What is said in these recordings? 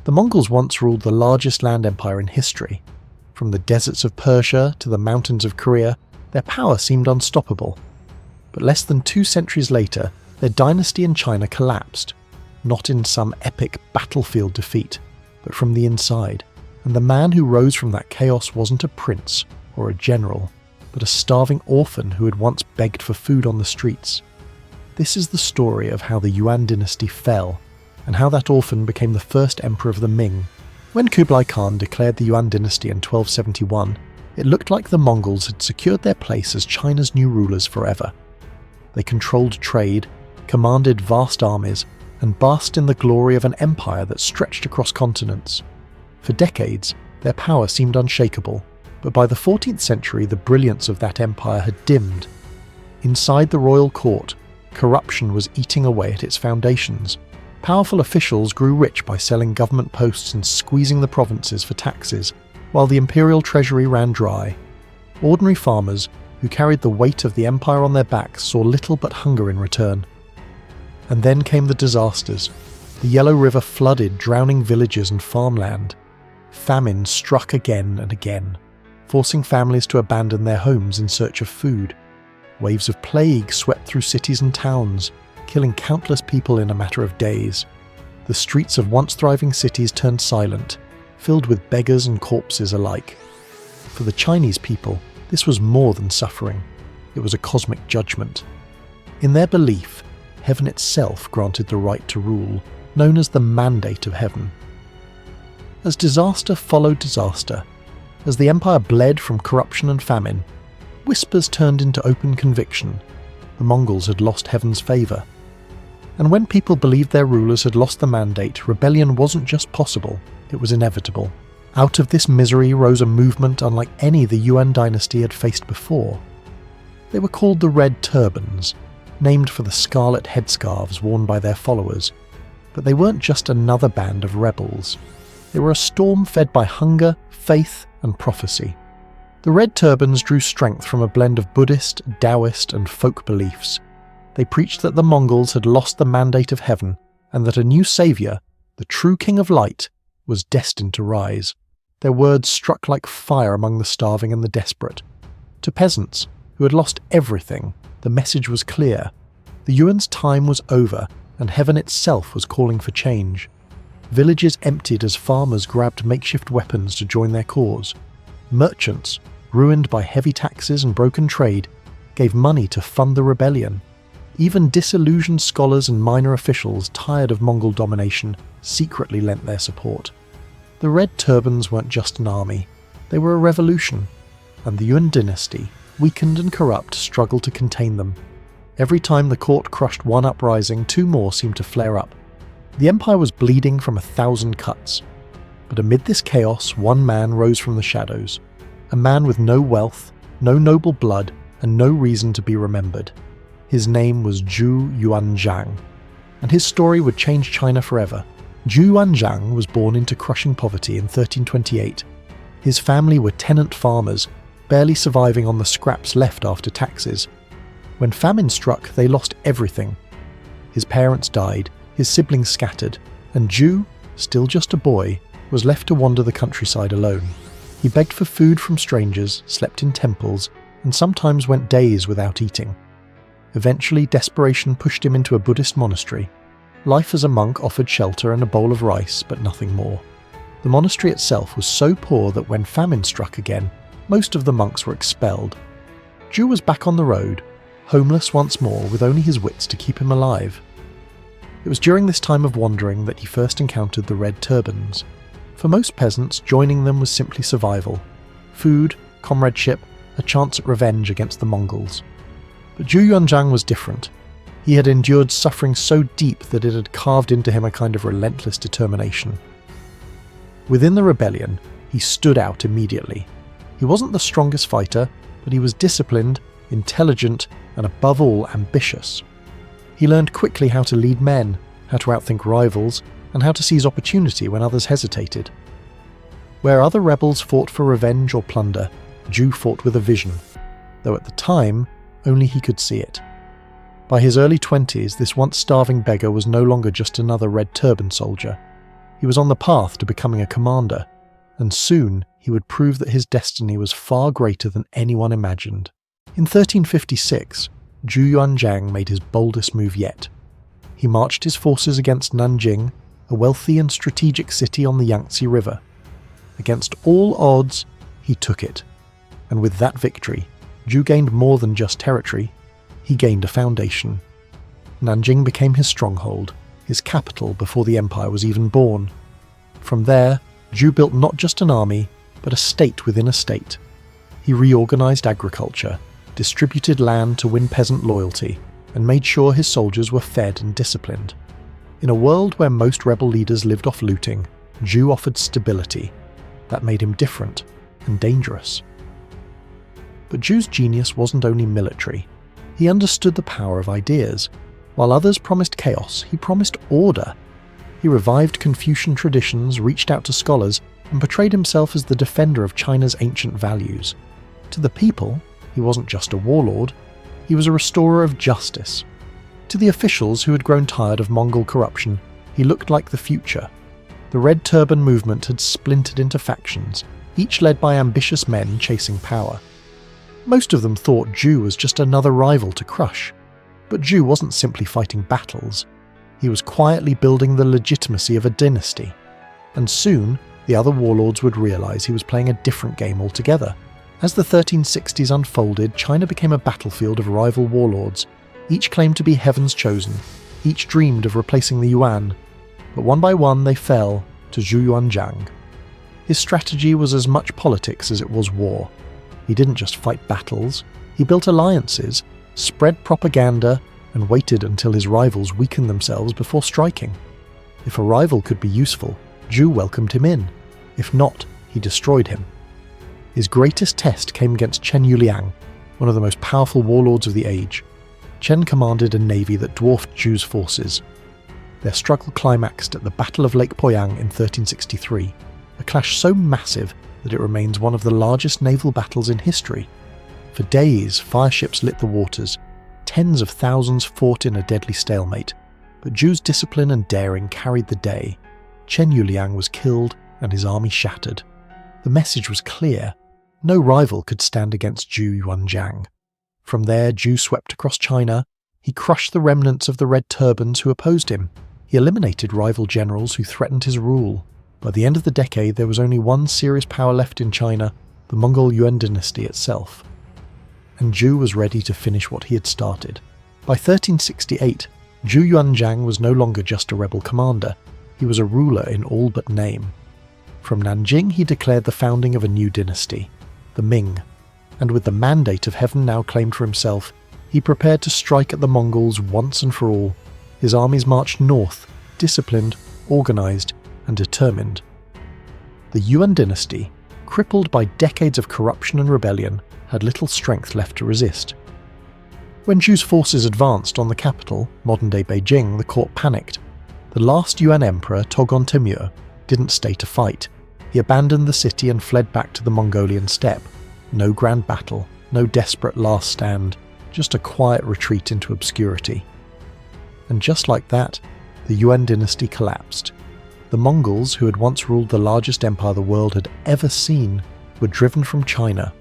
The Mongols once ruled the largest land empire in history. From the deserts of Persia to the mountains of Korea, their power seemed unstoppable. But less than 2 centuries later, their dynasty in China collapsed, not in some epic battlefield defeat, but from the inside. And the man who rose from that chaos wasn't a prince or a general, but a starving orphan who had once begged for food on the streets. This is the story of how the Yuan dynasty fell, and how that orphan became the first emperor of the Ming. When Kublai Khan declared the Yuan dynasty in 1271, it looked like the Mongols had secured their place as China's new rulers forever. They controlled trade, commanded vast armies, and basked in the glory of an empire that stretched across continents. For decades, their power seemed unshakable, but by the 14th century the brilliance of that empire had dimmed. Inside the royal court, corruption was eating away at its foundations. Powerful officials grew rich by selling government posts and squeezing the provinces for taxes, while the imperial treasury ran dry. Ordinary farmers, who carried the weight of the empire on their backs, saw little but hunger in return. And then came the disasters. The Yellow River flooded, drowning villages and farmland. Famine struck again and again, forcing families to abandon their homes in search of food. Waves of plague swept through cities and towns, killing countless people in a matter of days. The streets of once thriving cities turned silent, filled with beggars and corpses alike. For the Chinese people, this was more than suffering. It was a cosmic judgment. In their belief, heaven itself granted the right to rule, known as the Mandate of Heaven. As disaster followed disaster, as the empire bled from corruption and famine, whispers turned into open conviction. The Mongols had lost heaven's favour. And when people believed their rulers had lost the mandate, rebellion wasn't just possible, it was inevitable. Out of this misery rose a movement unlike any the Yuan dynasty had faced before. They were called the Red Turbans, named for the scarlet headscarves worn by their followers. But they weren't just another band of rebels. They were a storm fed by hunger, faith, and prophecy. The Red Turbans drew strength from a blend of Buddhist, Taoist, and folk beliefs. They preached that the Mongols had lost the mandate of heaven, and that a new saviour, the true King of Light, was destined to rise. Their words struck like fire among the starving and the desperate. To peasants, who had lost everything, the message was clear. The Yuan's time was over, and heaven itself was calling for change. Villages emptied as farmers grabbed makeshift weapons to join their cause. Merchants, ruined by heavy taxes and broken trade, gave money to fund the rebellion. Even disillusioned scholars and minor officials tired of Mongol domination secretly lent their support. The Red Turbans weren't just an army, they were a revolution, and the Yuan dynasty, weakened and corrupt, struggled to contain them. Every time the court crushed one uprising, 2 more seemed to flare up. The empire was bleeding from 1,000 cuts. But amid this chaos, one man rose from the shadows. A man with no wealth, no noble blood, and no reason to be remembered. His name was Zhu Yuanzhang, and his story would change China forever. Zhu Yuanzhang was born into crushing poverty in 1328. His family were tenant farmers, barely surviving on the scraps left after taxes. When famine struck, they lost everything. His parents died, his siblings scattered, and Zhu, still just a boy, was left to wander the countryside alone. He begged for food from strangers, slept in temples, and sometimes went days without eating. Eventually, desperation pushed him into a Buddhist monastery. Life as a monk offered shelter and a bowl of rice, but nothing more. The monastery itself was so poor that when famine struck again, most of the monks were expelled. Zhu was back on the road, homeless once more, with only his wits to keep him alive. It was during this time of wandering that he first encountered the Red Turbans. For most peasants, joining them was simply survival. Food, comradeship, a chance at revenge against the Mongols. But Zhu Yuanzhang was different. He had endured suffering so deep that it had carved into him a kind of relentless determination. Within the rebellion, he stood out immediately. He wasn't the strongest fighter, but he was disciplined, intelligent, and above all, ambitious. He learned quickly how to lead men, how to outthink rivals, and how to seize opportunity when others hesitated. Where other rebels fought for revenge or plunder, Zhu fought with a vision, though at the time, only he could see it. By his early 20s, this once starving beggar was no longer just another Red Turban soldier. He He was on the path to becoming a commander, and soon he would prove that his destiny was far greater than anyone imagined. In 1356, Zhu Yuanzhang made his boldest move yet. He marched his forces against Nanjing, a wealthy and strategic city on the Yangtze River. Against all odds, he took it. And with that victory, Zhu gained more than just territory. He gained a foundation. Nanjing became his stronghold, his capital before the empire was even born. From there, Zhu built not just an army, but a state within a state. He reorganized agriculture, distributed land to win peasant loyalty, and made sure his soldiers were fed and disciplined. In a world where most rebel leaders lived off looting, Zhu offered stability. That made him different and dangerous. But Zhu's genius wasn't only military. He understood the power of ideas. While others promised chaos, he promised order. He revived Confucian traditions, reached out to scholars, and portrayed himself as the defender of China's ancient values. To the people, he wasn't just a warlord, he was a restorer of justice. To the officials who had grown tired of Mongol corruption, he looked like the future. The Red Turban movement had splintered into factions, each led by ambitious men chasing power. Most of them thought Zhu was just another rival to crush. But Zhu wasn't simply fighting battles. He was quietly building the legitimacy of a dynasty. And soon, the other warlords would realize he was playing a different game altogether. As the 1360s unfolded, China became a battlefield of rival warlords. Each claimed to be heaven's chosen. Each dreamed of replacing the Yuan. But one by one they fell to Zhu Yuanzhang. His strategy was as much politics as it was war. He didn't just fight battles, he built alliances, spread propaganda, and waited until his rivals weakened themselves before striking. If a rival could be useful, Zhu welcomed him in. If not, he destroyed him. His greatest test came against Chen Yuliang, one of the most powerful warlords of the age. Chen commanded a navy that dwarfed Zhu's forces. Their struggle climaxed at the Battle of Lake Poyang in 1363, a clash so massive that it remains one of the largest naval battles in history. For days, fireships lit the waters. Tens of thousands fought in a deadly stalemate, but Zhu's discipline and daring carried the day. Chen Yuliang was killed and his army shattered. The message was clear. No rival could stand against Zhu Yuanzhang. From there, Zhu swept across China. He crushed the remnants of the Red Turbans who opposed him. He eliminated rival generals who threatened his rule. By the end of the decade, there was only one serious power left in China, the Mongol Yuan dynasty itself. And Zhu was ready to finish what he had started. By 1368, Zhu Yuanzhang was no longer just a rebel commander. He was a ruler in all but name. From Nanjing, he declared the founding of a new dynasty, the Ming. And with the mandate of heaven now claimed for himself, he prepared to strike at the Mongols once and for all. His armies marched north, disciplined, organized, and determined. The Yuan dynasty, crippled by decades of corruption and rebellion, had little strength left to resist. When Zhu's forces advanced on the capital, modern-day Beijing, the court panicked. The last Yuan emperor, Togon Temür, didn't stay to fight. He abandoned the city and fled back to the Mongolian steppe. No grand battle, no desperate last stand, just a quiet retreat into obscurity. And just like that, the Yuan dynasty collapsed. The Mongols, who had once ruled the largest empire the world had ever seen, were driven from China.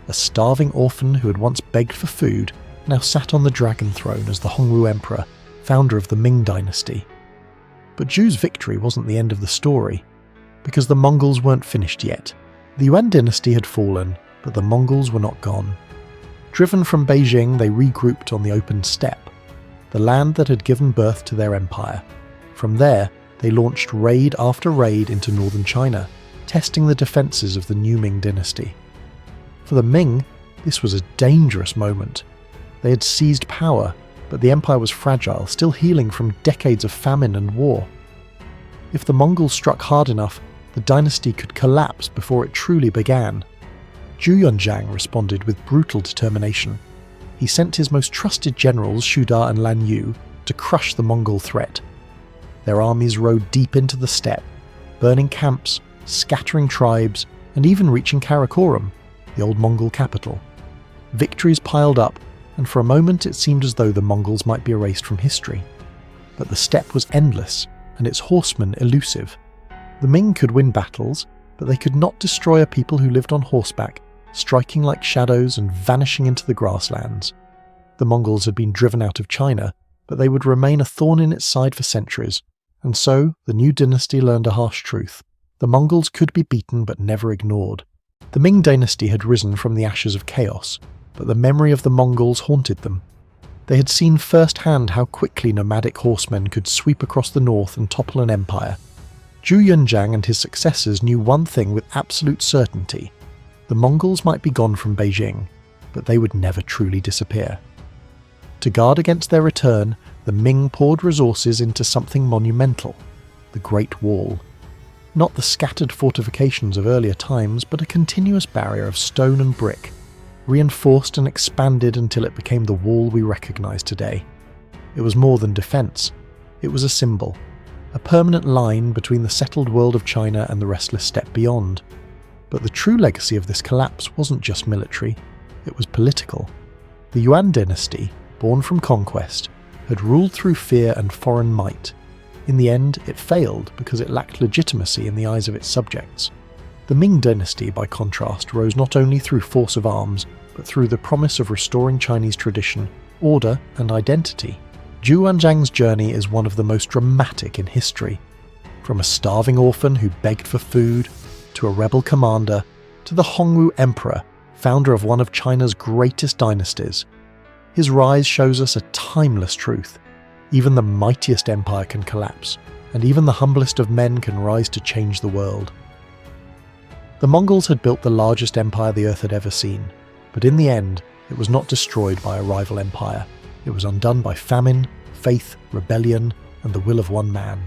A starving orphan who had once begged for food now sat on the dragon throne as the Hongwu emperor, founder of the Ming dynasty. But Zhu's victory wasn't the end of the story, because the Mongols weren't finished yet. The Yuan dynasty had fallen, but the Mongols were not gone. Driven from Beijing, they regrouped on the open steppe, the land that had given birth to their empire. From there, they launched raid after raid into northern China, testing the defences of the new Ming dynasty. For the Ming, this was a dangerous moment. They had seized power, but the empire was fragile, still healing from decades of famine and war. If the Mongols struck hard enough, the dynasty could collapse before it truly began. Zhu Yuanzhang responded with brutal determination. He sent his most trusted generals Shu Da and Lan Yu to crush the Mongol threat. Their armies rode deep into the steppe, burning camps, scattering tribes, and even reaching Karakoram, the old Mongol capital. Victories piled up, and for a moment it seemed as though the Mongols might be erased from history. But the steppe was endless, and its horsemen elusive. The Ming could win battles, but they could not destroy a people who lived on horseback, striking like shadows and vanishing into the grasslands. The Mongols had been driven out of China, but they would remain a thorn in its side for centuries, and so the new dynasty learned a harsh truth. The Mongols could be beaten but never ignored. The Ming dynasty had risen from the ashes of chaos, but the memory of the Mongols haunted them. They had seen firsthand how quickly nomadic horsemen could sweep across the north and topple an empire. Zhu Yuanzhang and his successors knew one thing with absolute certainty. The Mongols might be gone from Beijing, but they would never truly disappear. To guard against their return, the Ming poured resources into something monumental, the Great Wall. Not the scattered fortifications of earlier times, but a continuous barrier of stone and brick, reinforced and expanded until it became the wall we recognise today. It was more than defence. It was a symbol, a permanent line between the settled world of China and the restless steppe beyond. But the true legacy of this collapse wasn't just military, it was political. The Yuan dynasty, born from conquest, had ruled through fear and foreign might. In the end, it failed because it lacked legitimacy in the eyes of its subjects. The Ming dynasty, by contrast, rose not only through force of arms, but through the promise of restoring Chinese tradition, order, and identity. Zhu Yuanzhang's journey is one of the most dramatic in history. From a starving orphan who begged for food, to a rebel commander, to the Hongwu emperor, founder of one of China's greatest dynasties. His rise shows us a timeless truth. Even the mightiest empire can collapse, and even the humblest of men can rise to change the world. The Mongols had built the largest empire the earth had ever seen, but in the end, it was not destroyed by a rival empire. It was undone by famine, faith, rebellion, and the will of one man.